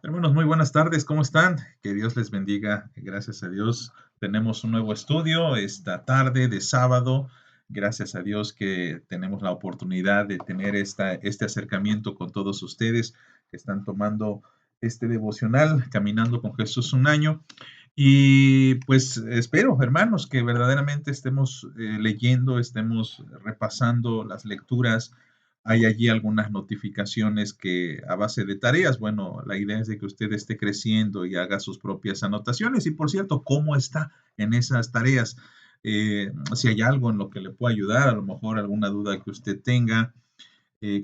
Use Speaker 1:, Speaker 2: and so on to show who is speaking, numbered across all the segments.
Speaker 1: Hermanos, muy buenas tardes, ¿cómo están? Que Dios les bendiga. Gracias a Dios tenemos un nuevo estudio esta tarde de sábado. Gracias a Dios que tenemos la oportunidad de tener este acercamiento con todos ustedes que están tomando este devocional, Caminando con Jesús un año. Y pues espero, hermanos, que verdaderamente estemos leyendo, estemos repasando las lecturas. Hay allí algunas notificaciones que a base de tareas, bueno, la idea es de que usted esté creciendo y haga sus propias anotaciones. Y por cierto, ¿cómo está en esas tareas? Si hay algo en lo que le pueda ayudar, a lo mejor alguna duda que usted tenga,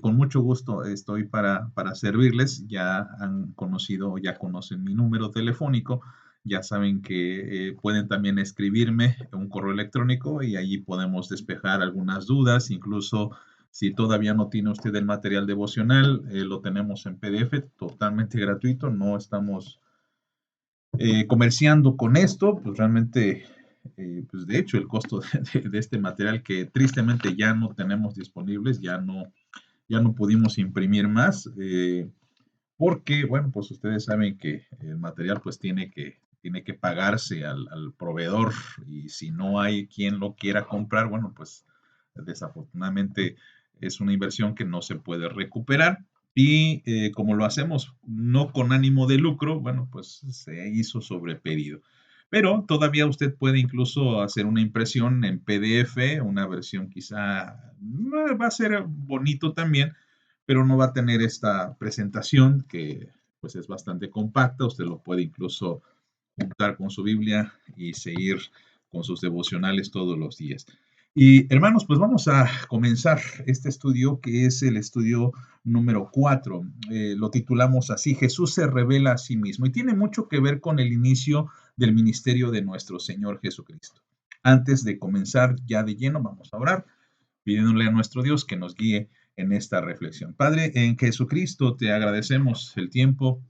Speaker 1: con mucho gusto estoy para servirles. Ya han conocido, ya conocen mi número telefónico. Ya saben que pueden también escribirme un correo electrónico y allí podemos despejar algunas dudas. Incluso si todavía no tiene usted el material devocional, lo tenemos en PDF totalmente gratuito. No estamos comerciando con esto, pues realmente, pues de hecho, el costo de este material que tristemente ya no tenemos disponibles, ya no pudimos imprimir más, porque, bueno, pues ustedes saben que el material pues tiene que pagarse al proveedor y si no hay quien lo quiera comprar, bueno, pues desafortunadamente es una inversión que no se puede recuperar. Y como lo hacemos no con ánimo de lucro, bueno, pues se hizo sobre pedido. Pero todavía usted puede incluso hacer una impresión en PDF, una versión quizá va a ser bonito también, pero no va a tener esta presentación que pues es bastante compacta. Usted lo puede incluso juntar con su Biblia y seguir con sus devocionales todos los días. Y hermanos, pues vamos a comenzar este estudio que es el estudio número 4. Lo titulamos así, Jesús se revela a sí mismo y tiene mucho que ver con el inicio del ministerio de nuestro Señor Jesucristo. Antes de comenzar ya de lleno, vamos a orar pidiéndole a nuestro Dios que nos guíe en esta reflexión. Padre, en Jesucristo te agradecemos el tiempo,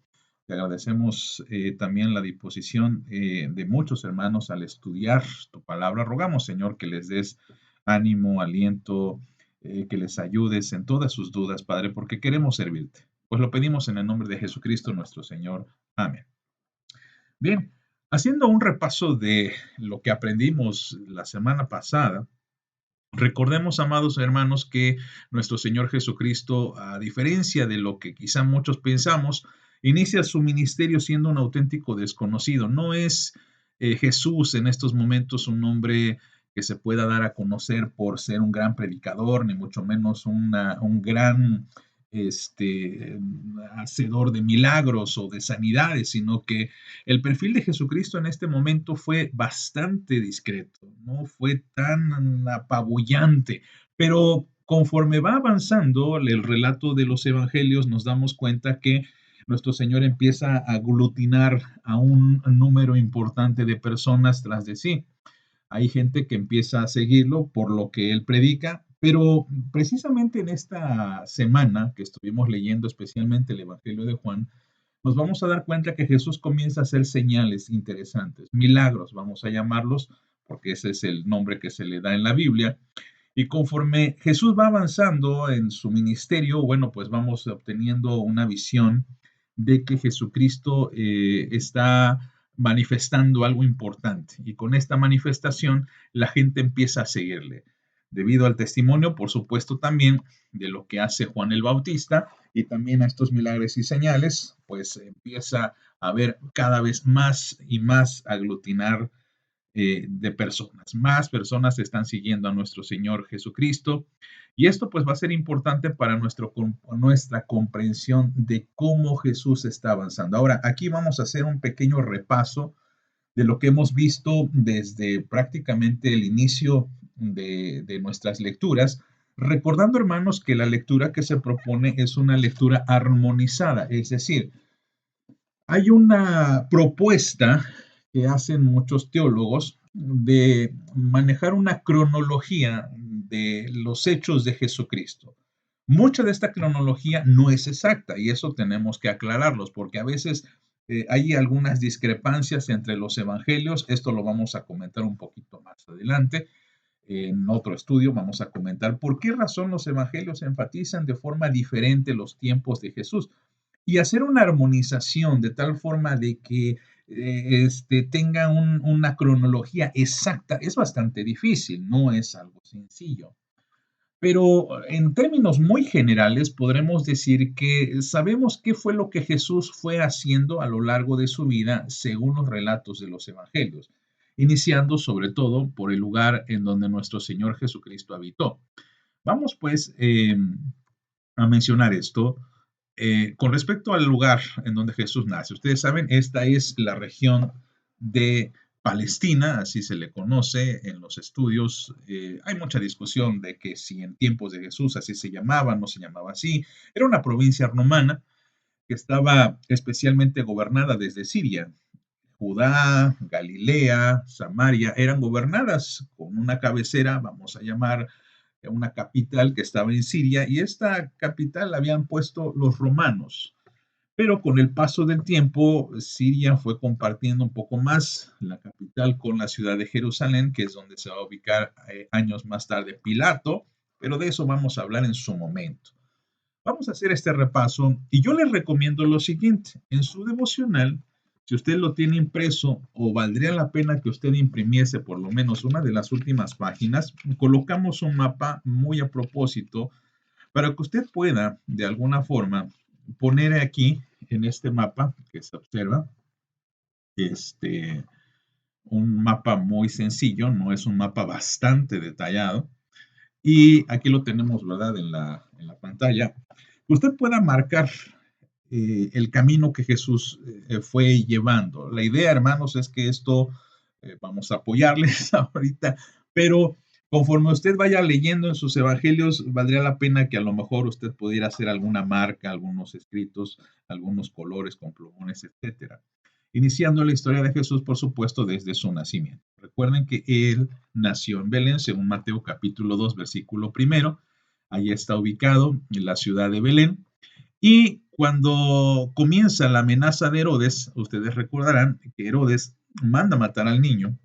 Speaker 1: te agradecemos también la disposición de muchos hermanos al estudiar tu palabra. Rogamos, Señor, que les des ánimo, aliento, que les ayudes en todas sus dudas, Padre, porque queremos servirte. Pues lo pedimos en el nombre de Jesucristo nuestro Señor. Amén. Bien, haciendo un repaso de lo que aprendimos la semana pasada, recordemos, amados hermanos, que nuestro Señor Jesucristo, a diferencia de lo que quizá muchos pensamos, inicia su ministerio siendo un auténtico desconocido. No es Jesús en estos momentos un hombre que se pueda dar a conocer por ser un gran predicador, ni mucho menos un gran este, hacedor de milagros o de sanidades, sino que el perfil de Jesucristo en este momento fue bastante discreto, no fue tan apabullante, pero conforme va avanzando el relato de los evangelios, nos damos cuenta que nuestro Señor empieza a aglutinar a un número importante de personas tras de sí. Hay gente que empieza a seguirlo por lo que él predica, pero precisamente en esta semana que estuvimos leyendo especialmente el Evangelio de Juan, nos vamos a dar cuenta que Jesús comienza a hacer señales interesantes, milagros, vamos a llamarlos, porque ese es el nombre que se le da en la Biblia. Y conforme Jesús va avanzando en su ministerio, bueno, pues vamos obteniendo una visión de que Jesucristo está manifestando algo importante. Y con esta manifestación, la gente empieza a seguirle. Debido al testimonio, por supuesto, también de lo que hace Juan el Bautista y también a estos milagros y señales, pues empieza a ver cada vez más y más aglutinar de personas. Más personas están siguiendo a nuestro Señor Jesucristo. Y esto pues va a ser importante para nuestra comprensión de cómo Jesús está avanzando. Ahora, aquí vamos a hacer un pequeño repaso de lo que hemos visto desde prácticamente el inicio de nuestras lecturas, recordando, hermanos, que la lectura que se propone es una lectura armonizada, es decir, hay una propuesta que hacen muchos teólogos de manejar una cronología de los hechos de Jesucristo. Mucha de esta cronología no es exacta y eso tenemos que aclararlos porque a veces hay algunas discrepancias entre los evangelios. Esto lo vamos a comentar un poquito más adelante. En otro estudio vamos a comentar por qué razón los evangelios enfatizan de forma diferente los tiempos de Jesús. y hacer una armonización de tal forma de que tenga una cronología exacta es bastante difícil, no es algo sencillo. Pero en términos muy generales podremos decir que sabemos qué fue lo que Jesús fue haciendo a lo largo de su vida según los relatos de los evangelios, iniciando sobre todo por el lugar en donde nuestro Señor Jesucristo habitó. Vamos pues a mencionar esto con respecto al lugar en donde Jesús nace. Ustedes saben, esta es la región de Palestina, así se le conoce en los estudios. Hay mucha discusión de que si en tiempos de Jesús así se llamaba, no se llamaba así. Era una provincia romana que estaba especialmente gobernada desde Siria. Judá, Galilea, Samaria eran gobernadas con una cabecera, vamos a llamar una capital que estaba en Siria, y esta capital la habían puesto los romanos. Pero con el paso del tiempo, Siria fue compartiendo un poco más la capital con la ciudad de Jerusalén, que es donde se va a ubicar años más tarde Pilato, pero de eso vamos a hablar en su momento. Vamos a hacer este repaso y yo les recomiendo lo siguiente. En su devocional, si usted lo tiene impreso o valdría la pena que usted imprimiese por lo menos una de las últimas páginas, colocamos un mapa muy a propósito para que usted pueda de alguna forma poner aquí en este mapa que se observa, este, un mapa muy sencillo, no es un mapa bastante detallado. Y aquí lo tenemos, ¿verdad? En la pantalla. Usted pueda marcar el camino que Jesús fue llevando. La idea, hermanos, es que esto vamos a apoyarles ahorita, pero conforme usted vaya leyendo en sus evangelios, valdría la pena que a lo mejor usted pudiera hacer alguna marca, algunos escritos, algunos colores con plumones, etcétera. Iniciando la historia de Jesús, por supuesto, desde su nacimiento. Recuerden que él nació en Belén, según Mateo capítulo 2, versículo primero. Allí está ubicado en la ciudad de Belén. Y cuando comienza la amenaza de Herodes, ustedes recordarán que Herodes manda matar al niño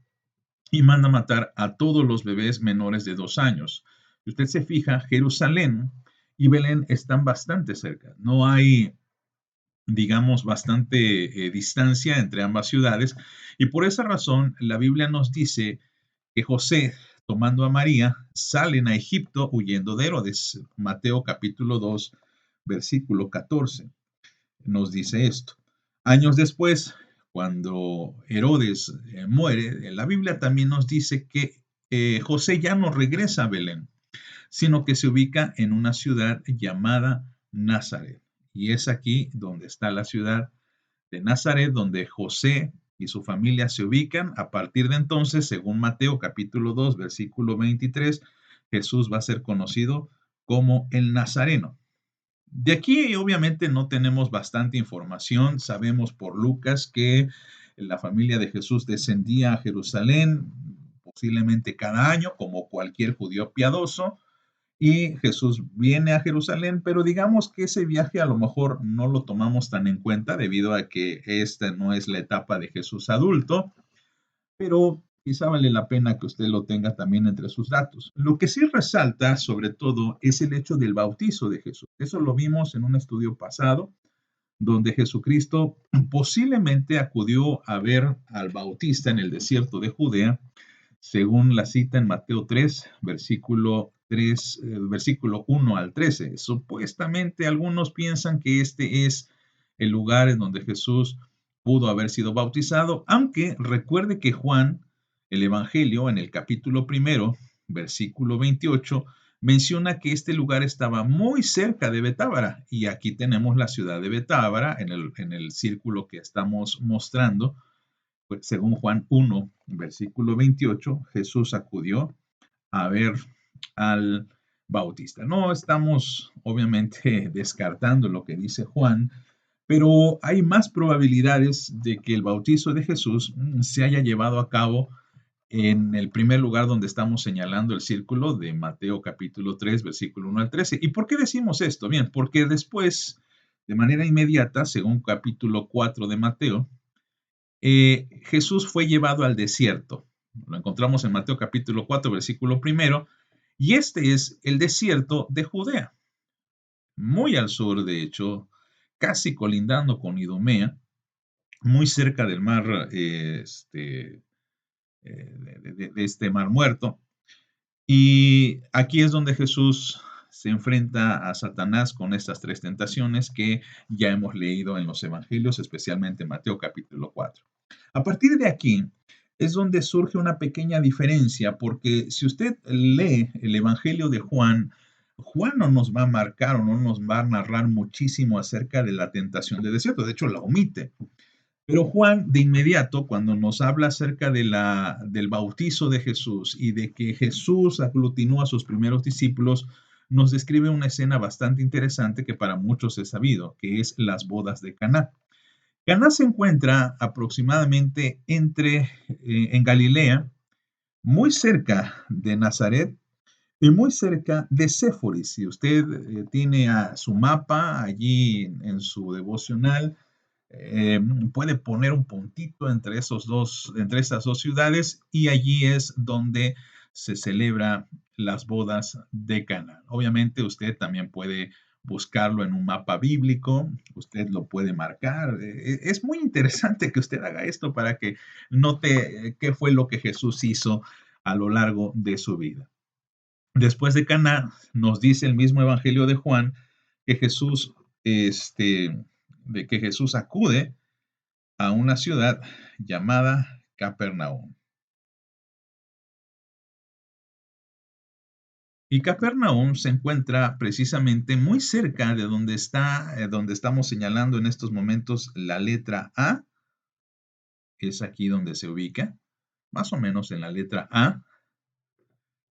Speaker 1: y manda matar a todos los bebés menores de 2 años. Si usted se fija, Jerusalén y Belén están bastante cerca. No hay, digamos, bastante distancia entre ambas ciudades. Y por esa razón, la Biblia nos dice que José, tomando a María, salen a Egipto huyendo de Herodes. Mateo capítulo 2, versículo 14 nos dice esto. Años después, cuando Herodes muere, la Biblia también nos dice que José ya no regresa a Belén, sino que se ubica en una ciudad llamada Nazaret. Y es aquí donde está la ciudad de Nazaret, donde José y su familia se ubican. A partir de entonces, según Mateo capítulo 2, versículo 23, Jesús va a ser conocido como el Nazareno. De aquí obviamente no tenemos bastante información. Sabemos por Lucas que la familia de Jesús descendía a Jerusalén posiblemente cada año, como cualquier judío piadoso, y Jesús viene a Jerusalén, pero digamos que ese viaje a lo mejor no lo tomamos tan en cuenta debido a que esta no es la etapa de Jesús adulto, pero quizá vale la pena que usted lo tenga también entre sus datos. Lo que sí resalta, sobre todo, es el hecho del bautizo de Jesús. Eso lo vimos en un estudio pasado, donde Jesucristo posiblemente acudió a ver al Bautista en el desierto de Judea, según la cita en Mateo 3, versículo 3, versículo 1 al 13. Supuestamente algunos piensan que este es el lugar en donde Jesús pudo haber sido bautizado, aunque recuerde que Juan, el Evangelio, en el capítulo primero, versículo 28, menciona que este lugar estaba muy cerca de Betábara, y aquí tenemos la ciudad de Betábara en el círculo que estamos mostrando. Pues, según Juan 1, versículo 28, Jesús acudió a ver al Bautista. No estamos obviamente descartando lo que dice Juan, pero hay más probabilidades de que el bautizo de Jesús se haya llevado a cabo en el primer lugar donde estamos señalando el círculo de Mateo capítulo 3, versículo 1 al 13. ¿Y por qué decimos esto? Bien, porque después, de manera inmediata, según capítulo 4 de Mateo, Jesús fue llevado al desierto. Lo encontramos en Mateo capítulo 4, versículo primero, y este es el desierto de Judea, muy al sur, de hecho, casi colindando con Idumea, muy cerca del mar, de este mar muerto. Y aquí es donde Jesús se enfrenta a Satanás con estas tres tentaciones que ya hemos leído en los evangelios, especialmente en Mateo capítulo 4. A partir de aquí es donde surge una pequeña diferencia, porque si usted lee el evangelio de Juan, Juan no nos va a marcar o no nos va a narrar muchísimo acerca de la tentación del desierto, de hecho la omite. Pero Juan, de inmediato, cuando nos habla acerca del bautizo de Jesús y de que Jesús aglutinó a sus primeros discípulos, nos describe una escena bastante interesante que para muchos es sabido, que es las bodas de Caná. Caná se encuentra aproximadamente en Galilea, muy cerca de Nazaret y muy cerca de Séforis. Si usted tiene su mapa allí en su devocional, puede poner un puntito entre esas dos ciudades y allí es donde se celebra las bodas de Cana. Obviamente usted también puede buscarlo en un mapa bíblico, usted lo puede marcar. Es muy interesante que usted haga esto para que note qué fue lo que Jesús hizo a lo largo de su vida. Después de Caná, nos dice el mismo Evangelio de Juan que Jesús acude a una ciudad llamada Capernaum. Y Capernaum se encuentra precisamente muy cerca de donde estamos señalando en estos momentos la letra A, es aquí donde se ubica, más o menos en la letra A,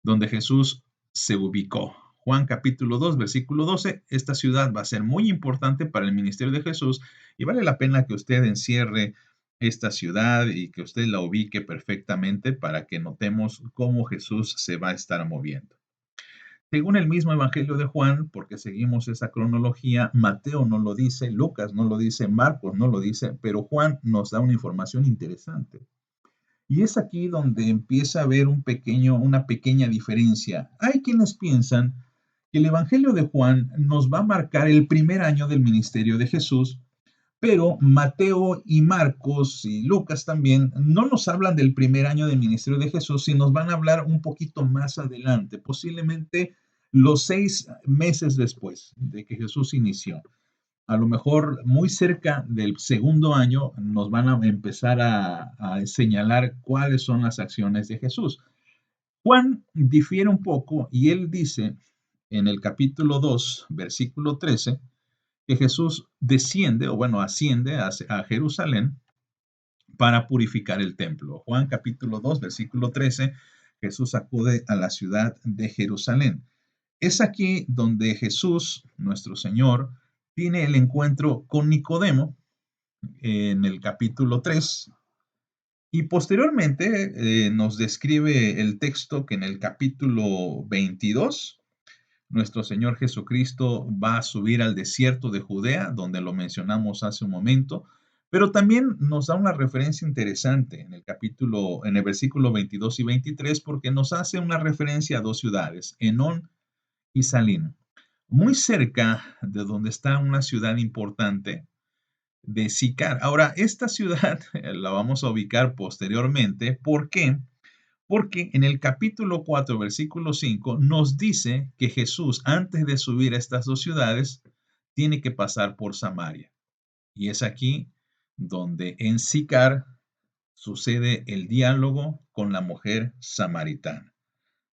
Speaker 1: donde Jesús se ubicó. Juan capítulo 2, versículo 12, esta ciudad va a ser muy importante para el ministerio de Jesús y vale la pena que usted encierre esta ciudad y que usted la ubique perfectamente para que notemos cómo Jesús se va a estar moviendo. Según el mismo Evangelio de Juan, porque seguimos esa cronología, Mateo no lo dice, Lucas no lo dice, Marcos no lo dice, pero Juan nos da una información interesante. Y es aquí donde empieza a haber una pequeña diferencia. Hay quienes piensan que el Evangelio de Juan nos va a marcar el primer año del ministerio de Jesús, pero Mateo y Marcos y Lucas también no nos hablan del primer año del ministerio de Jesús, sino nos van a hablar un poquito más adelante, posiblemente los 6 meses después de que Jesús inició. A lo mejor muy cerca del segundo año nos van a empezar a señalar cuáles son las acciones de Jesús. Juan difiere un poco y él dice en el capítulo 2, versículo 13, que Jesús desciende, o bueno, asciende a Jerusalén para purificar el templo. Juan capítulo 2, versículo 13, Jesús acude a la ciudad de Jerusalén. Es aquí donde Jesús, nuestro Señor, tiene el encuentro con Nicodemo en el capítulo 3 y posteriormente nos describe el texto que en el capítulo 22 nuestro Señor Jesucristo va a subir al desierto de Judea, donde lo mencionamos hace un momento, pero también nos da una referencia interesante en el versículo 22 y 23, porque nos hace una referencia a dos ciudades, Enón y Salim, muy cerca de donde está una ciudad importante de Sicar. Ahora, esta ciudad la vamos a ubicar posteriormente. ¿Por qué? Porque en el capítulo 4, versículo 5, nos dice que Jesús, antes de subir a estas dos ciudades, tiene que pasar por Samaria. Y es aquí donde en Sicar sucede el diálogo con la mujer samaritana.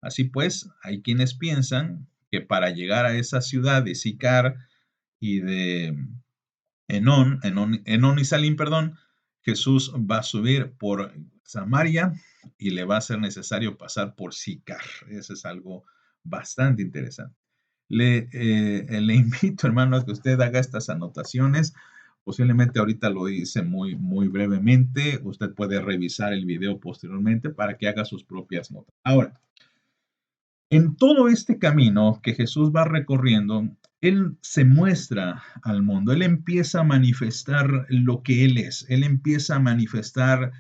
Speaker 1: Así pues, hay quienes piensan que para llegar a esa ciudad de Sicar y de Enón y Salim, perdón, Jesús va a subir por Samaria y le va a ser necesario pasar por Sicar. Eso es algo bastante interesante. Le invito, hermano, a que usted haga estas anotaciones. Posiblemente ahorita lo hice muy, muy brevemente. Usted puede revisar el video posteriormente para que haga sus propias notas. Ahora, en todo este camino que Jesús va recorriendo, Él se muestra al mundo, Él empieza a manifestar lo que Él es, Él empieza a manifestar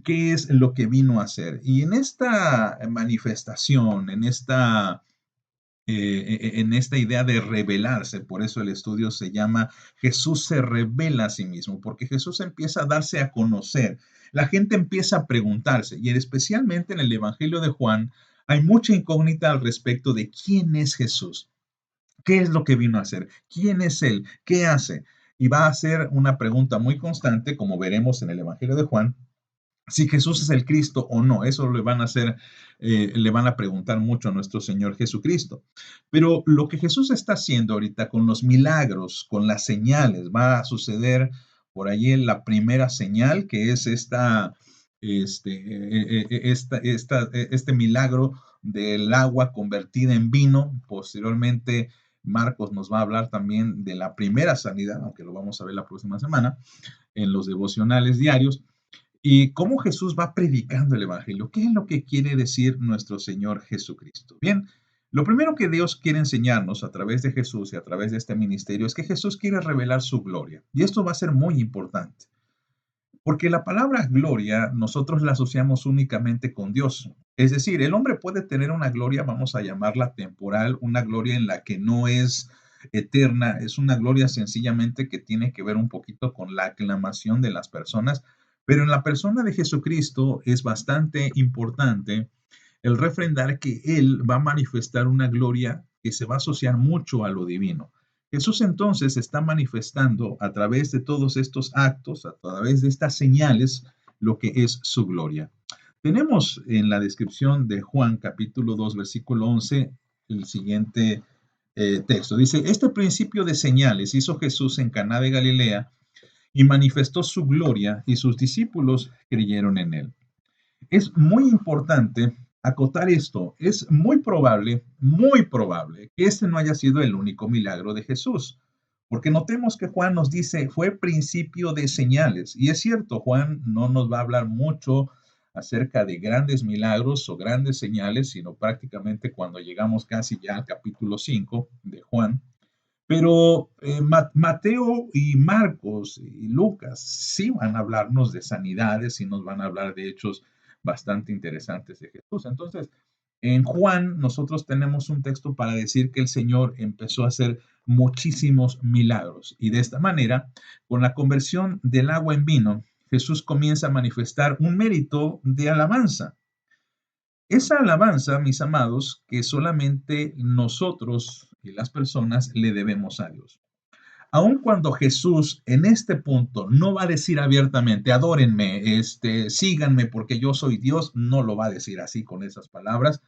Speaker 1: qué es lo que vino a hacer. Y en esta manifestación, en esta idea de revelarse. Por eso el estudio se llama Jesús se revela a sí mismo, porque Jesús empieza a darse a conocer. La gente empieza a preguntarse, y especialmente en el Evangelio de Juan, hay mucha incógnita al respecto de quién es Jesús, qué es lo que vino a hacer, quién es Él, qué hace. Y va a ser una pregunta muy constante, como veremos en el Evangelio de Juan, si Jesús es el Cristo o no. Eso le van a hacer, le van a preguntar mucho a nuestro Señor Jesucristo. Pero lo que Jesús está haciendo ahorita con los milagros, con las señales, va a suceder por allí en la primera señal, que es este milagro del agua convertida en vino. Posteriormente, Marcos nos va a hablar también de la primera sanidad, aunque lo vamos a ver la próxima semana en los devocionales diarios. Y cómo Jesús va predicando el Evangelio. ¿Qué es lo que quiere decir nuestro Señor Jesucristo? Bien, lo primero que Dios quiere enseñarnos a través de Jesús y a través de este ministerio es que Jesús quiere revelar su gloria. Y esto va a ser muy importante, porque la palabra gloria nosotros la asociamos únicamente con Dios. Es decir, el hombre puede tener una gloria, vamos a llamarla temporal, una gloria en la que no es eterna, es una gloria sencillamente que tiene que ver un poquito con la aclamación de las personas, pero en la persona de Jesucristo es bastante importante el refrendar que Él va a manifestar una gloria que se va a asociar mucho a lo divino. Jesús entonces está manifestando a través de todos estos actos, a través de estas señales, lo que es su gloria. Tenemos en la descripción de Juan capítulo 2, versículo 11, el siguiente texto. Dice, este principio de señales hizo Jesús en Caná de Galilea y manifestó su gloria y sus discípulos creyeron en él. Es muy importante acotar esto. Es muy probable que este no haya sido el único milagro de Jesús. Porque notemos que Juan nos dice, fue principio de señales. Y es cierto, Juan no nos va a hablar mucho acerca de grandes milagros o grandes señales, sino prácticamente cuando llegamos casi ya al capítulo 5 de Juan. Pero Mateo y Marcos y Lucas sí van a hablarnos de sanidades y nos van a hablar de hechos bastante interesantes de Jesús. Entonces, en Juan nosotros tenemos un texto para decir que el Señor empezó a hacer muchísimos milagros y de esta manera, con la conversión del agua en vino, Jesús comienza a manifestar un mérito de alabanza. Esa alabanza, mis amados, que solamente nosotros y las personas le debemos a Dios. Aun cuando Jesús en este punto no va a decir abiertamente, adórenme, síganme porque yo soy Dios, no lo va a decir así con esas palabras,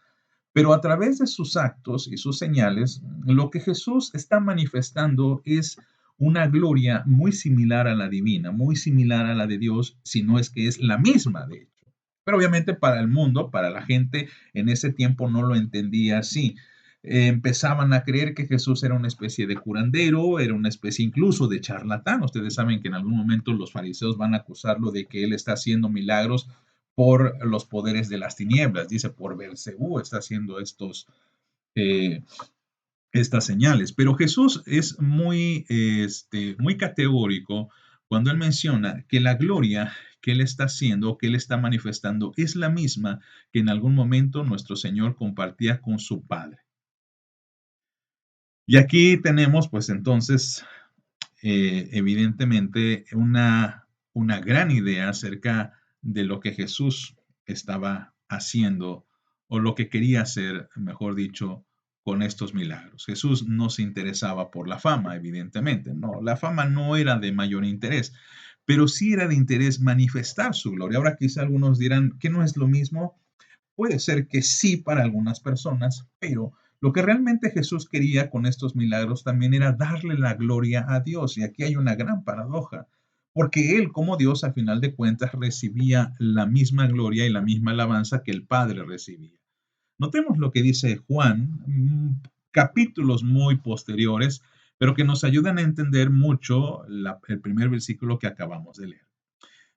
Speaker 1: pero a través de sus actos y sus señales, lo que Jesús está manifestando es una gloria muy similar a la divina, muy similar a la de Dios, si no es que es la misma, de hecho. Pero obviamente para el mundo, para la gente en ese tiempo no lo entendía así. Empezaban a creer que Jesús era una especie de curandero, era una especie incluso de charlatán. Ustedes saben que en algún momento los fariseos van a acusarlo de que él está haciendo milagros por los poderes de las tinieblas. Dice, por Belcebú está haciendo eh, estas señales. Pero Jesús es muy categórico cuando él menciona que la gloria que él está haciendo, que él está manifestando, es la misma que en algún momento nuestro Señor compartía con su Padre. Y aquí tenemos, pues entonces, evidentemente, una gran idea acerca de lo que Jesús estaba haciendo o lo que quería hacer, mejor dicho, con estos milagros. Jesús no se interesaba por la fama, evidentemente, no, la fama no era de mayor interés, pero sí era de interés manifestar su gloria. Ahora quizá algunos dirán que no es lo mismo. Puede ser que sí para algunas personas, pero lo que realmente Jesús quería con estos milagros también era darle la gloria a Dios. Y aquí hay una gran paradoja, porque Él como Dios, al final de cuentas, recibía la misma gloria y la misma alabanza que el Padre recibía. Notemos lo que dice Juan, capítulos muy posteriores, pero que nos ayudan a entender mucho el primer versículo que acabamos de leer.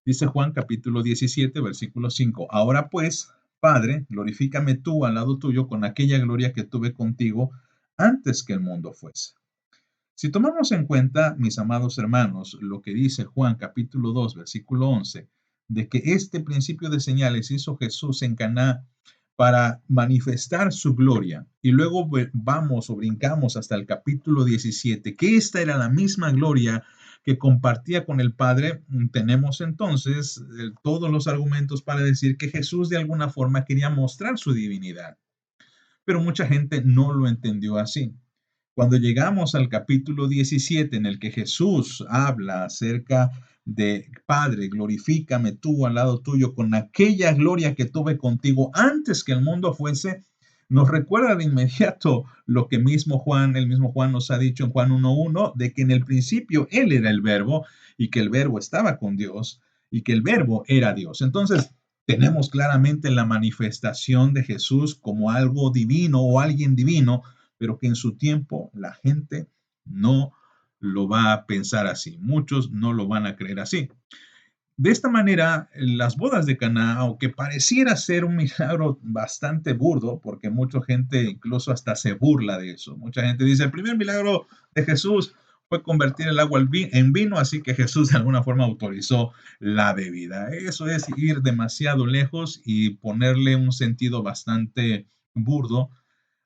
Speaker 1: Dice Juan capítulo 17, versículo 5. Ahora pues, Padre, glorifícame tú al lado tuyo con aquella gloria que tuve contigo antes que el mundo fuese. Si tomamos en cuenta, mis amados hermanos, lo que dice Juan capítulo 2, versículo 11, de que este principio de señales hizo Jesús en Caná para manifestar su gloria. Y luego vamos o brincamos hasta el capítulo 17, que esta era la misma gloria que compartía con el Padre. Tenemos entonces todos los argumentos para decir que Jesús de alguna forma quería mostrar su divinidad, pero mucha gente no lo entendió así. Cuando llegamos al capítulo 17, en el que Jesús habla acerca de Padre, glorifícame tú al lado tuyo con aquella gloria que tuve contigo antes que el mundo fuese, nos recuerda de inmediato lo que el mismo Juan nos ha dicho en Juan 1:1, de que en el principio Él era el Verbo y que el Verbo estaba con Dios y que el Verbo era Dios. Entonces, tenemos claramente la manifestación de Jesús como algo divino o alguien divino, pero que en su tiempo la gente no lo va a pensar así. Muchos no lo van a creer así. De esta manera, las bodas de Caná, aunque pareciera ser un milagro bastante burdo, porque mucha gente incluso hasta se burla de eso. Mucha gente dice, el primer milagro de Jesús fue convertir el agua en vino, así que Jesús de alguna forma autorizó la bebida. Eso es ir demasiado lejos y ponerle un sentido bastante burdo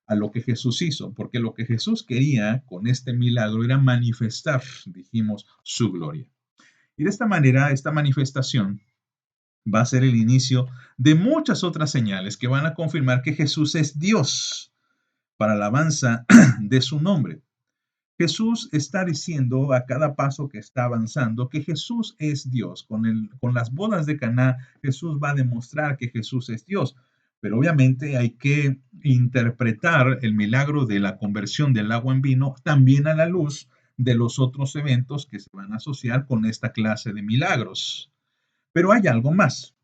Speaker 1: a lo que Jesús hizo, porque lo que Jesús quería con este milagro era manifestar, dijimos, su gloria. Y de esta manera, esta manifestación va a ser el inicio de muchas otras señales que van a confirmar que Jesús es Dios para la alabanza de su nombre. Jesús está diciendo a cada paso que está avanzando que Jesús es Dios. Con las bodas de Caná, Jesús va a demostrar que Jesús es Dios. Pero obviamente hay que interpretar el milagro de la conversión del agua en vino también a la luz de los otros eventos que se van a asociar con esta clase de milagros. Pero hay algo más.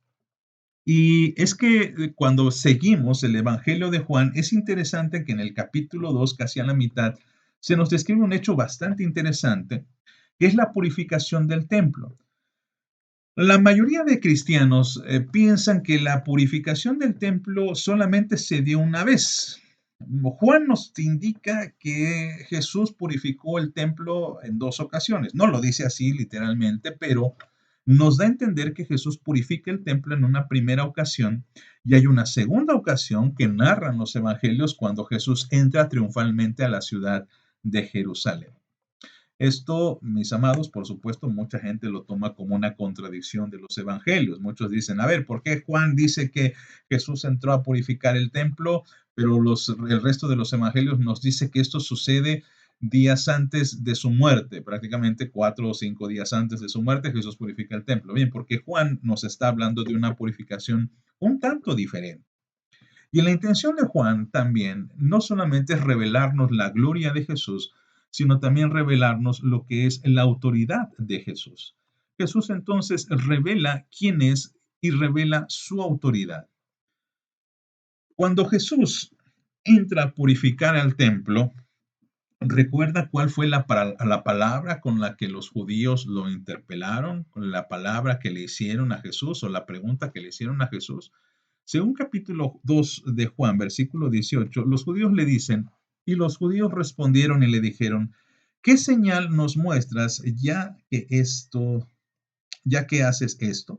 Speaker 1: Y es que cuando seguimos el Evangelio de Juan, es interesante que en el capítulo 2, casi a la mitad, se nos describe un hecho bastante interesante, que es la purificación del templo. La mayoría de cristianos piensan que la purificación del templo solamente se dio una vez. Juan nos indica que Jesús purificó el templo en dos ocasiones. No lo dice así literalmente, pero nos da a entender que Jesús purifica el templo en una primera ocasión y hay una segunda ocasión que narran los evangelios cuando Jesús entra triunfalmente a la ciudad de Jerusalén. Esto, mis amados, por supuesto, mucha gente lo toma como una contradicción de los evangelios. Muchos dicen, a ver, ¿por qué Juan dice que Jesús entró a purificar el templo, pero el resto de los evangelios nos dice que esto sucede días antes de su muerte? Prácticamente 4 o 5 días antes de su muerte, Jesús purifica el templo. Bien, porque Juan nos está hablando de una purificación un tanto diferente. Y la intención de Juan también no solamente es revelarnos la gloria de Jesús, sino también revelarnos lo que es la autoridad de Jesús. Jesús entonces revela quién es y revela su autoridad. Cuando Jesús entra a purificar al templo, ¿recuerda cuál fue la palabra con la que los judíos lo interpelaron? ¿Con la palabra que le hicieron a Jesús o la pregunta que le hicieron a Jesús? Según capítulo 2 de Juan, versículo 18, los judíos le dicen, y los judíos respondieron y le dijeron, ¿qué señal nos muestras ya que haces esto?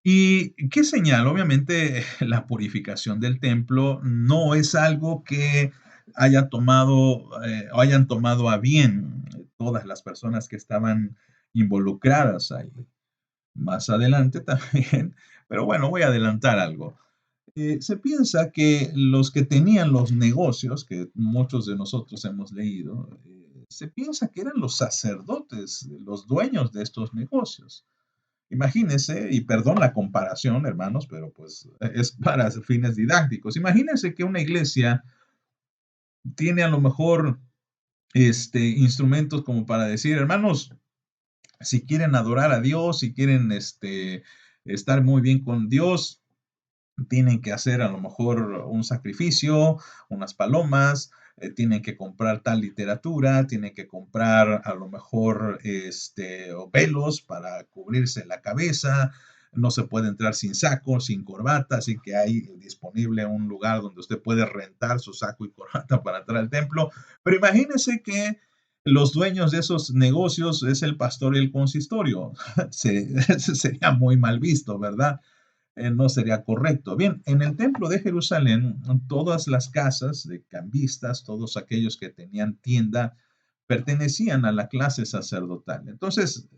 Speaker 1: ¿Y qué señal? Obviamente la purificación del templo no es algo que haya tomado o hayan tomado a bien todas las personas que estaban involucradas ahí. Más adelante también, pero bueno, voy a adelantar algo. Se piensa que los que tenían los negocios, que muchos de nosotros hemos leído, se piensa que eran los sacerdotes, los dueños de estos negocios. Imagínense, y perdón la comparación, hermanos, pero pues es para fines didácticos. Imagínense que una iglesia tiene a lo mejor instrumentos como para decir, hermanos, si quieren adorar a Dios, si quieren estar muy bien con Dios, tienen que hacer a lo mejor un sacrificio, unas palomas, tienen que comprar tal literatura, tienen que comprar a lo mejor o velos para cubrirse la cabeza, no se puede entrar sin saco, sin corbata, así que hay disponible un lugar donde usted puede rentar su saco y corbata para entrar al templo. Pero imagínense que los dueños de esos negocios es el pastor y el consistorio. Sería muy mal visto, ¿verdad? no sería correcto. Bien, en el templo de Jerusalén, todas las casas de cambistas, todos aquellos que tenían tienda, pertenecían a la clase sacerdotal. Entonces,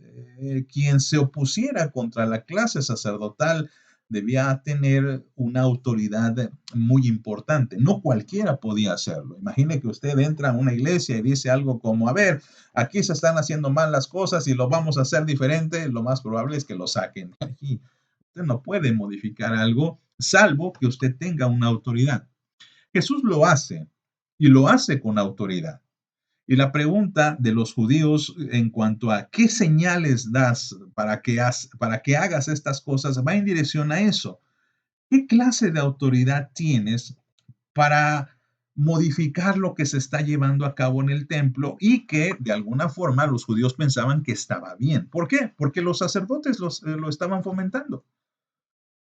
Speaker 1: quien se opusiera contra la clase sacerdotal debía tener una autoridad muy importante. No cualquiera podía hacerlo. Imagine que usted entra a una iglesia y dice algo como, a ver, aquí se están haciendo mal las cosas y lo vamos a hacer diferente. Lo más probable es que lo saquen de aquí. Usted no puede modificar algo salvo que usted tenga una autoridad. Jesús lo hace y lo hace con autoridad. Y la pregunta de los judíos en cuanto a qué señales das para que hagas estas cosas va en dirección a eso. ¿Qué clase de autoridad tienes para modificar lo que se está llevando a cabo en el templo y que de alguna forma los judíos pensaban que estaba bien? ¿Por qué? Porque los sacerdotes lo estaban fomentando.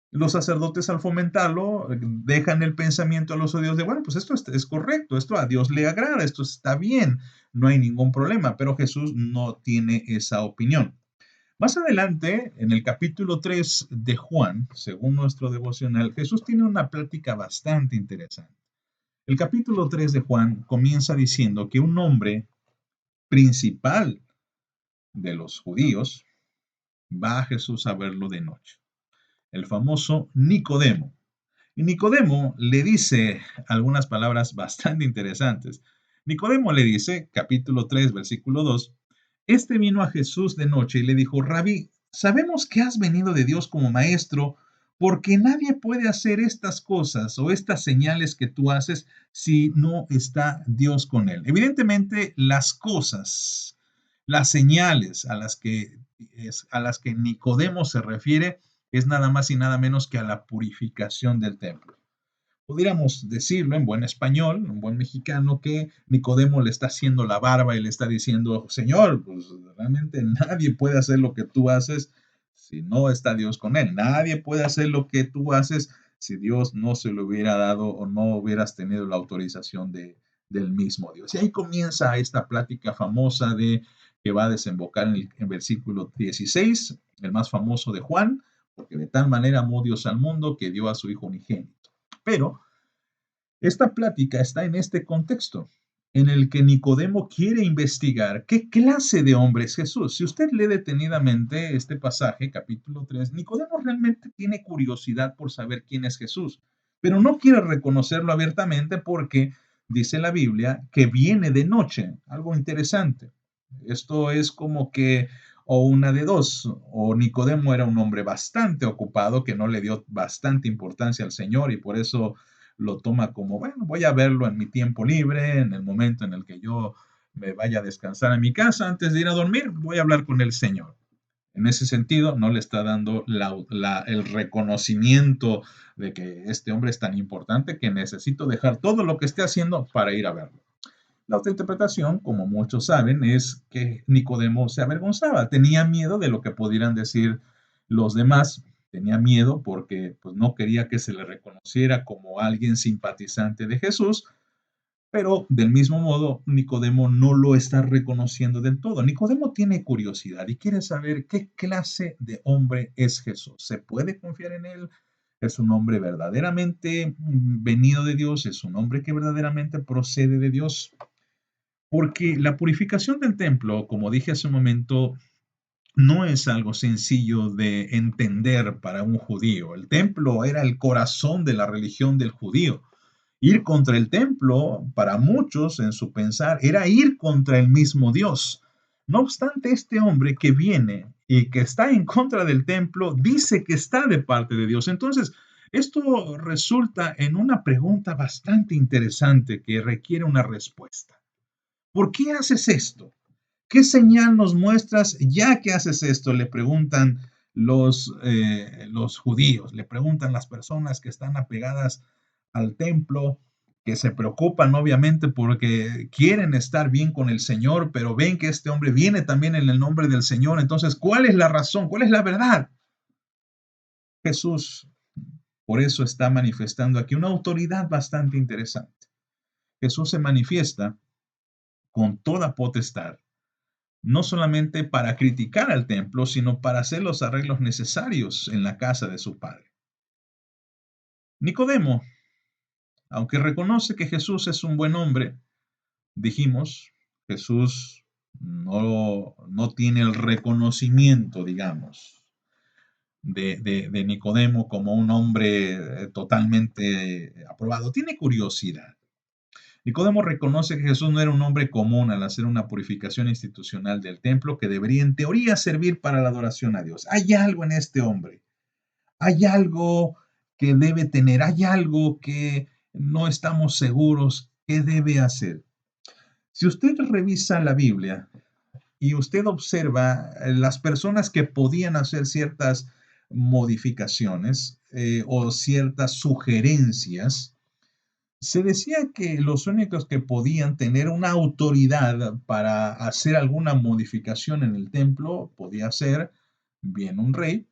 Speaker 1: Los sacerdotes al fomentarlo dejan el pensamiento a los judíos de, bueno, pues esto es correcto, esto a Dios le agrada, esto está bien, no hay ningún problema, pero Jesús no tiene esa opinión. Más adelante, en el capítulo 3 de Juan, según nuestro devocional, Jesús tiene una plática bastante interesante. El capítulo 3 de Juan comienza diciendo que un hombre principal de los judíos va a Jesús a verlo de noche, el famoso Nicodemo. Y Nicodemo le dice algunas palabras bastante interesantes. Nicodemo le dice, capítulo 3, versículo 2, este vino a Jesús de noche y le dijo, Rabí, sabemos que has venido de Dios como maestro, porque nadie puede hacer estas cosas o estas señales que tú haces si no está Dios con él. Evidentemente, las cosas, las señales a las que Nicodemo se refiere es nada más y nada menos que a la purificación del templo. Pudiéramos decirlo en buen español, en buen mexicano, que Nicodemo le está haciendo la barba y le está diciendo, Señor, pues realmente nadie puede hacer lo que tú haces si no está Dios con él. Nadie puede hacer lo que tú haces si Dios no se lo hubiera dado o no hubieras tenido la autorización del mismo Dios. Y ahí comienza esta plática famosa de que va a desembocar en versículo 16, el más famoso de Juan, porque de tal manera amó Dios al mundo que dio a su Hijo unigénito. Pero esta plática está en este contexto, en el que Nicodemo quiere investigar qué clase de hombre es Jesús. Si usted lee detenidamente este pasaje, capítulo 3, Nicodemo realmente tiene curiosidad por saber quién es Jesús, pero no quiere reconocerlo abiertamente porque dice la Biblia que viene de noche, algo interesante. Esto es como que o una de dos, o Nicodemo era un hombre bastante ocupado que no le dio bastante importancia al Señor y por eso lo toma como, bueno, voy a verlo en mi tiempo libre, en el momento en el que yo me vaya a descansar en mi casa antes de ir a dormir, voy a hablar con el Señor. En ese sentido, no le está dando el reconocimiento de que este hombre es tan importante que necesito dejar todo lo que esté haciendo para ir a verlo. La otra interpretación, como muchos saben, es que Nicodemo se avergonzaba, tenía miedo de lo que pudieran decir los demás, tenía miedo porque pues, no quería que se le reconociera como alguien simpatizante de Jesús, pero del mismo modo Nicodemo no lo está reconociendo del todo. Nicodemo tiene curiosidad y quiere saber qué clase de hombre es Jesús. ¿Se puede confiar en él? ¿Es un hombre verdaderamente venido de Dios? ¿Es un hombre que verdaderamente procede de Dios? Porque la purificación del templo, como dije hace un momento, no es algo sencillo de entender para un judío. El templo era el corazón de la religión del judío. Ir contra el templo, para muchos en su pensar, era ir contra el mismo Dios. No obstante, este hombre que viene y que está en contra del templo, dice que está de parte de Dios. Entonces, esto resulta en una pregunta bastante interesante que requiere una respuesta. ¿Por qué haces esto? ¿Qué señal nos muestras ya que haces esto? Le preguntan los judíos, le preguntan las personas que están apegadas al templo, que se preocupan obviamente porque quieren estar bien con el Señor, pero ven que este hombre viene también en el nombre del Señor. Entonces, ¿cuál es la razón? ¿Cuál es la verdad? Jesús, por eso está manifestando aquí una autoridad bastante interesante. Jesús se manifiesta con toda potestad no solamente para criticar al templo, sino para hacer los arreglos necesarios en la casa de su padre. Nicodemo, aunque reconoce que Jesús es un buen hombre, dijimos, Jesús no tiene el reconocimiento, digamos, de Nicodemo como un hombre totalmente aprobado. Tiene curiosidad. Nicodemo reconoce que Jesús no era un hombre común al hacer una purificación institucional del templo que debería en teoría servir para la adoración a Dios. Hay algo en este hombre, hay algo que debe tener, hay algo que no estamos seguros que debe hacer. Si usted revisa la Biblia y usted observa las personas que podían hacer ciertas modificaciones o ciertas sugerencias, se decía que los únicos que podían tener una autoridad para hacer alguna modificación en el templo podía ser bien un rey,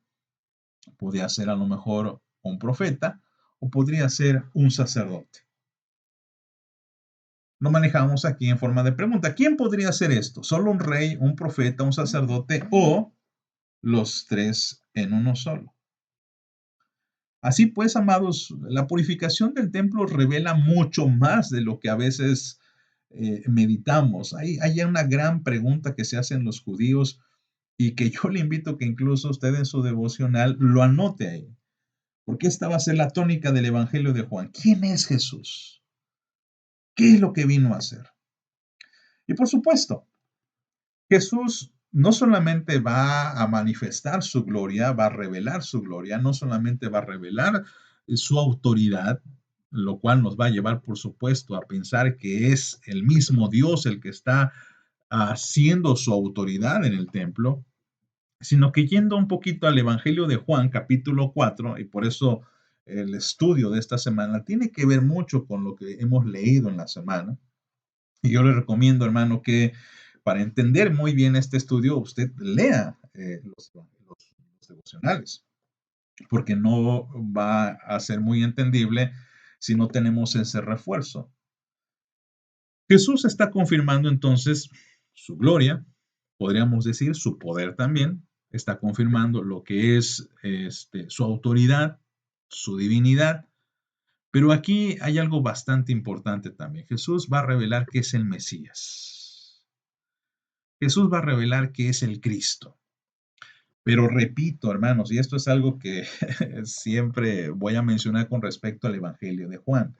Speaker 1: podía ser a lo mejor un profeta o podría ser un sacerdote. Lo manejamos aquí en forma de pregunta. ¿Quién podría hacer esto? ¿Solo un rey, un profeta, un sacerdote o los tres en uno solo? Así pues, amados, la purificación del templo revela mucho más de lo que a veces meditamos. Hay una gran pregunta que se hacen los judíos y que yo le invito a que incluso usted en su devocional lo anote ahí. Porque esta va a ser la tónica del Evangelio de Juan. ¿Quién es Jesús? ¿Qué es lo que vino a hacer? Y por supuesto, Jesús no solamente va a manifestar su gloria, va a revelar su gloria, no solamente va a revelar su autoridad, lo cual nos va a llevar, por supuesto, a pensar que es el mismo Dios el que está haciendo su autoridad en el templo, sino que yendo un poquito al Evangelio de Juan, capítulo 4, y por eso el estudio de esta semana tiene que ver mucho con lo que hemos leído en la semana. Y yo le recomiendo, hermano, que para entender muy bien este estudio, usted lea los devocionales, porque no va a ser muy entendible si no tenemos ese refuerzo. Jesús está confirmando entonces su gloria, podríamos decir su poder también, está confirmando lo que es su autoridad, su divinidad, pero aquí hay algo bastante importante también. Jesús va a revelar que es el Mesías. Jesús va a revelar que es el Cristo. Pero repito, hermanos, y esto es algo que siempre voy a mencionar con respecto al Evangelio de Juan,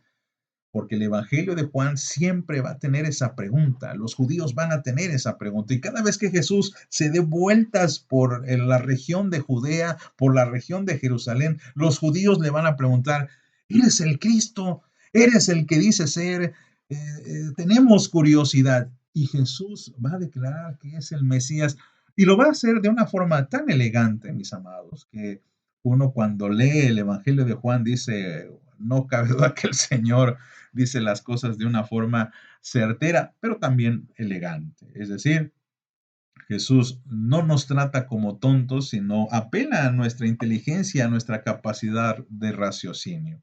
Speaker 1: porque el Evangelio de Juan siempre va a tener esa pregunta, los judíos van a tener esa pregunta, y cada vez que Jesús se dé vueltas por la región de Judea, por la región de Jerusalén, los judíos le van a preguntar, ¿eres el Cristo? ¿Eres el que dice ser? Tenemos curiosidad. Y Jesús va a declarar que es el Mesías, y lo va a hacer de una forma tan elegante, mis amados, que uno cuando lee el Evangelio de Juan dice, no cabe duda que el Señor dice las cosas de una forma certera, pero también elegante. Es decir, Jesús no nos trata como tontos, sino apela a nuestra inteligencia, a nuestra capacidad de raciocinio.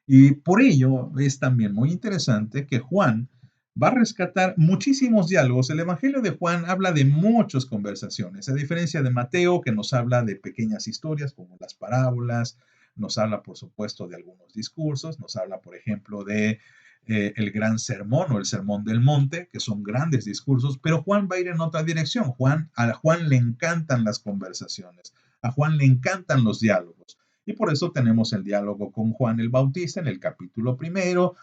Speaker 1: Y por ello es también muy interesante que Juan va a rescatar muchísimos diálogos. El Evangelio de Juan habla de muchas conversaciones, a diferencia de Mateo, que nos habla de pequeñas historias como las parábolas, nos habla, por supuesto, de algunos discursos, nos habla, por ejemplo, de el gran sermón o el sermón del monte, que son grandes discursos, pero Juan va a ir en otra dirección. A Juan le encantan las conversaciones, a Juan le encantan los diálogos. Y por eso tenemos el diálogo con Juan el Bautista en el capítulo primero.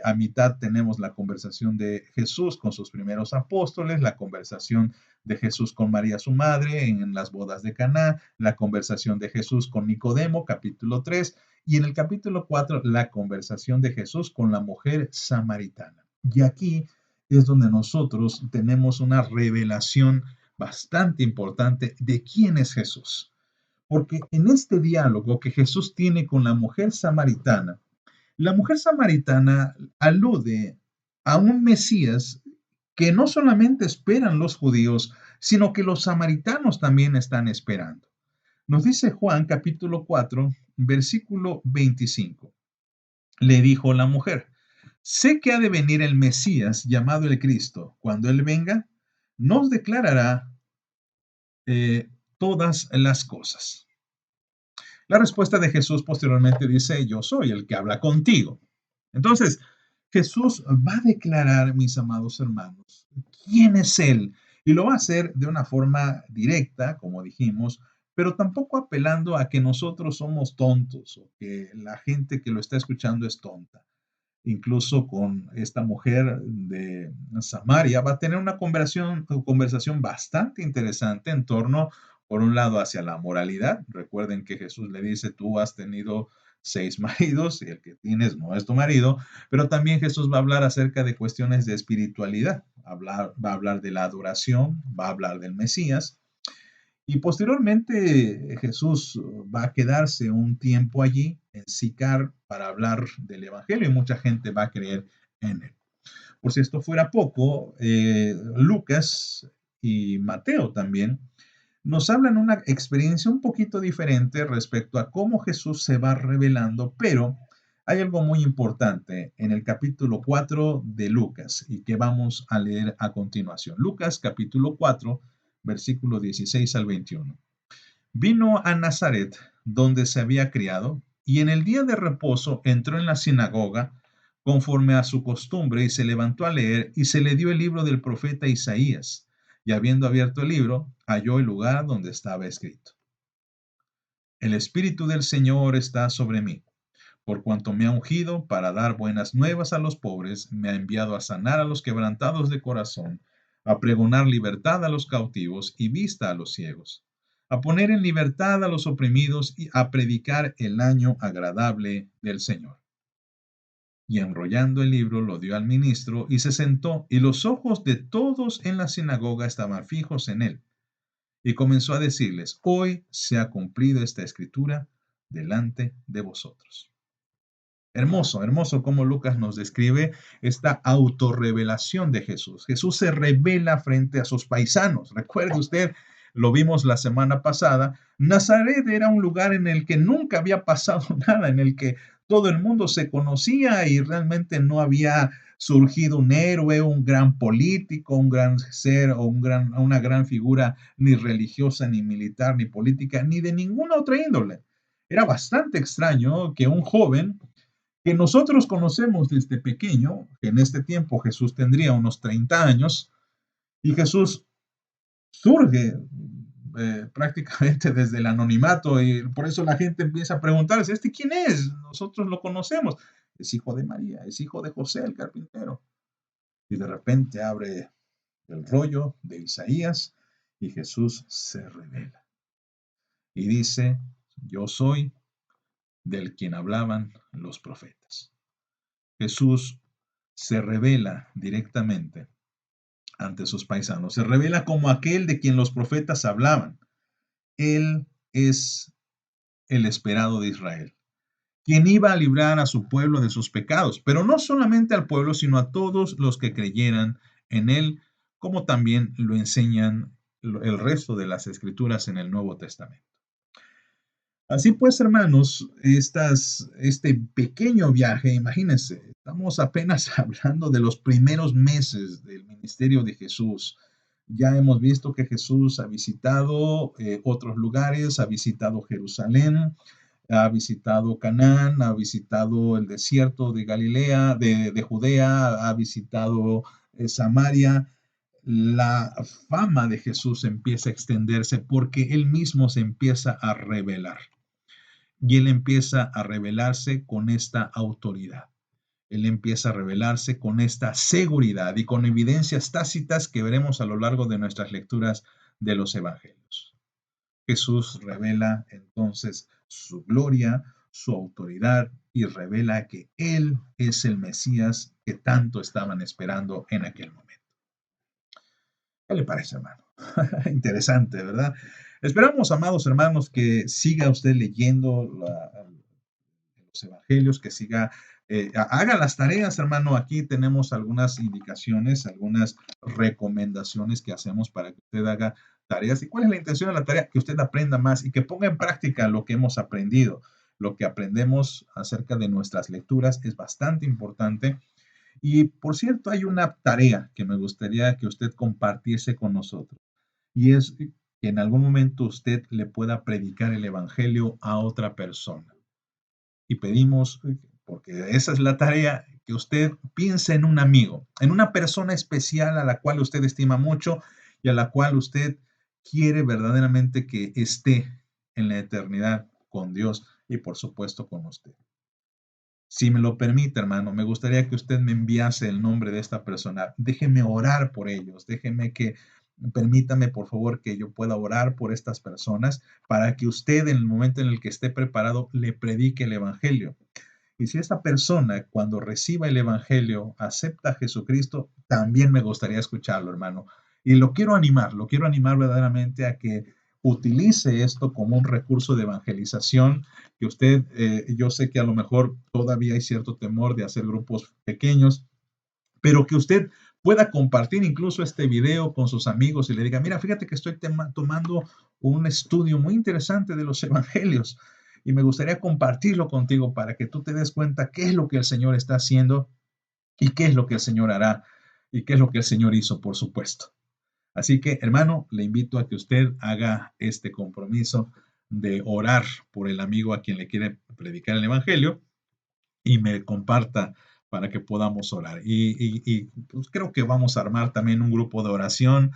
Speaker 1: A mitad tenemos la conversación de Jesús con sus primeros apóstoles, la conversación de Jesús con María su madre en las bodas de Caná, la conversación de Jesús con Nicodemo, capítulo 3, y en el capítulo 4 la conversación de Jesús con la mujer samaritana. Y aquí es donde nosotros tenemos una revelación bastante importante de quién es Jesús. Porque en este diálogo que Jesús tiene con la mujer samaritana alude a un Mesías que no solamente esperan los judíos, sino que los samaritanos también están esperando. Nos dice Juan capítulo 4, versículo 25. Le dijo la mujer, sé que ha de venir el Mesías llamado el Cristo. Cuando Él venga, nos declarará todas las cosas. La respuesta de Jesús posteriormente dice, yo soy el que habla contigo. Entonces, Jesús va a declarar, mis amados hermanos, quién es Él. Y lo va a hacer de una forma directa, como dijimos, pero tampoco apelando a que nosotros somos tontos o que la gente que lo está escuchando es tonta. Incluso con esta mujer de Samaria va a tener una conversación bastante interesante en torno, por un lado, hacia la moralidad. Recuerden que Jesús le dice, tú has tenido 6 maridos y el que tienes no es tu marido, pero también Jesús va a hablar acerca de cuestiones de espiritualidad. Va a hablar de la adoración, va a hablar del Mesías. Y posteriormente Jesús va a quedarse un tiempo allí en Sicar para hablar del Evangelio y mucha gente va a creer en él. Por si esto fuera poco, Lucas y Mateo también nos hablan una experiencia un poquito diferente respecto a cómo Jesús se va revelando, pero hay algo muy importante en el capítulo 4 de Lucas y que vamos a leer a continuación. Lucas capítulo 4, versículo 16 al 21. Vino a Nazaret, donde se había criado, y en el día de reposo entró en la sinagoga, conforme a su costumbre, y se levantó a leer, y se le dio el libro del profeta Isaías. Y habiendo abierto el libro, halló el lugar donde estaba escrito: El Espíritu del Señor está sobre mí, por cuanto me ha ungido para dar buenas nuevas a los pobres, me ha enviado a sanar a los quebrantados de corazón, a pregonar libertad a los cautivos y vista a los ciegos, a poner en libertad a los oprimidos y a predicar el año agradable del Señor. Y enrollando el libro lo dio al ministro y se sentó, y los ojos de todos en la sinagoga estaban fijos en él. Y comenzó a decirles: Hoy se ha cumplido esta escritura delante de vosotros. Hermoso, hermoso cómo Lucas nos describe esta autorrevelación de Jesús. Jesús se revela frente a sus paisanos. Recuerde usted, lo vimos la semana pasada, Nazaret era un lugar en el que nunca había pasado nada, en el que todo el mundo se conocía y realmente no había surgido un héroe, un gran político, un gran ser o una gran figura ni religiosa, ni militar, ni política, ni de ninguna otra índole. Era bastante extraño que un joven que nosotros conocemos desde pequeño, que en este tiempo Jesús tendría unos 30 años, y Jesús surge prácticamente desde el anonimato, y por eso la gente empieza a preguntarse: ¿este quién es? Nosotros lo conocemos. Es hijo de María, es hijo de José el carpintero. Y de repente abre el rollo de Isaías y Jesús se revela y dice: yo soy del quien hablaban los profetas. Jesús se revela directamente ante sus paisanos, se revela como aquel de quien los profetas hablaban. Él es el esperado de Israel, quien iba a librar a su pueblo de sus pecados, pero no solamente al pueblo, sino a todos los que creyeran en él, como también lo enseñan el resto de las escrituras en el Nuevo Testamento. Así pues, hermanos, este pequeño viaje, imagínense, estamos apenas hablando de los primeros meses del ministerio de Jesús. Ya hemos visto que Jesús ha visitado otros lugares, ha visitado Jerusalén, ha visitado Canaán, ha visitado el desierto de Galilea, de Judea, ha visitado Samaria. La fama de Jesús empieza a extenderse porque él mismo se empieza a revelar. Y él empieza a revelarse con esta autoridad. Él empieza a revelarse con esta seguridad y con evidencias tácitas que veremos a lo largo de nuestras lecturas de los evangelios. Jesús revela entonces su gloria, su autoridad y revela que Él es el Mesías que tanto estaban esperando en aquel momento. ¿Qué le parece, hermano? Interesante, ¿verdad? Esperamos, amados hermanos, que siga usted leyendo los evangelios, que siga, haga las tareas, hermano. Aquí tenemos algunas indicaciones, algunas recomendaciones que hacemos para que usted haga tareas. ¿Y cuál es la intención de la tarea? Que usted aprenda más y que ponga en práctica lo que hemos aprendido. Lo que aprendemos acerca de nuestras lecturas es bastante importante. Y por cierto, hay una tarea que me gustaría que usted compartiese con nosotros. Y es que en algún momento usted le pueda predicar el Evangelio a otra persona. Y pedimos, porque esa es la tarea, que usted piense en un amigo, en una persona especial a la cual usted estima mucho y a la cual usted quiere verdaderamente que esté en la eternidad con Dios y por supuesto con usted. Si me lo permite, hermano, me gustaría que usted me enviase el nombre de esta persona. Déjeme orar por ellos. Permítame, por favor, que yo pueda orar por estas personas para que usted, en el momento en el que esté preparado, le predique el Evangelio. Y si esta persona, cuando reciba el Evangelio, acepta a Jesucristo, también me gustaría escucharlo, hermano. Y lo quiero animar verdaderamente a que utilice esto como un recurso de evangelización, que usted, yo sé que a lo mejor todavía hay cierto temor de hacer grupos pequeños, pero que usted pueda compartir incluso este video con sus amigos y le diga, mira, fíjate que estoy tomando un estudio muy interesante de los evangelios y me gustaría compartirlo contigo para que tú te des cuenta qué es lo que el Señor está haciendo y qué es lo que el Señor hará y qué es lo que el Señor hizo, por supuesto. Así que, hermano, le invito a que usted haga este compromiso de orar por el amigo a quien le quiere predicar el Evangelio y me comparta para que podamos orar. Pues creo que vamos a armar también un grupo de oración.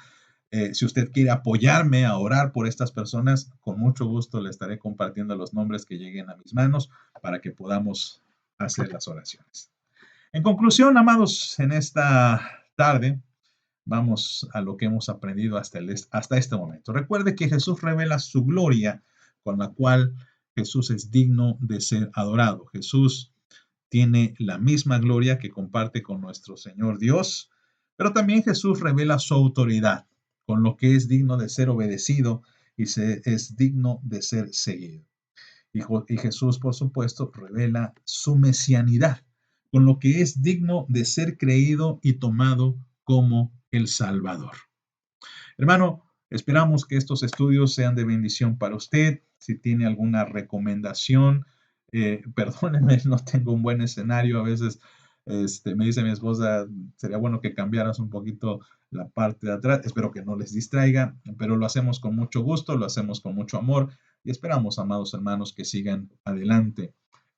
Speaker 1: Si usted quiere apoyarme a orar por estas personas, con mucho gusto le estaré compartiendo los nombres que lleguen a mis manos para que podamos hacer las oraciones. En conclusión, amados, en esta tarde vamos a lo que hemos aprendido hasta este momento. Recuerde que Jesús revela su gloria con la cual Jesús es digno de ser adorado. Jesús tiene la misma gloria que comparte con nuestro Señor Dios, pero también Jesús revela su autoridad, con lo que es digno de ser obedecido y es digno de ser seguido. Y Jesús, por supuesto, revela su mesianidad, con lo que es digno de ser creído y tomado como el Salvador. Hermano, esperamos que estos estudios sean de bendición para usted. Si tiene alguna recomendación, perdónenme, no tengo un buen escenario. A veces me dice mi esposa, sería bueno que cambiaras un poquito la parte de atrás. Espero que no les distraiga, pero lo hacemos con mucho gusto, lo hacemos con mucho amor y esperamos, amados hermanos, que sigan adelante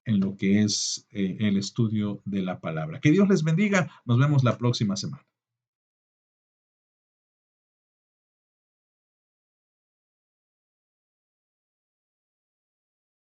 Speaker 1: en lo que es el estudio de la palabra. Que Dios les bendiga. Nos vemos la próxima semana.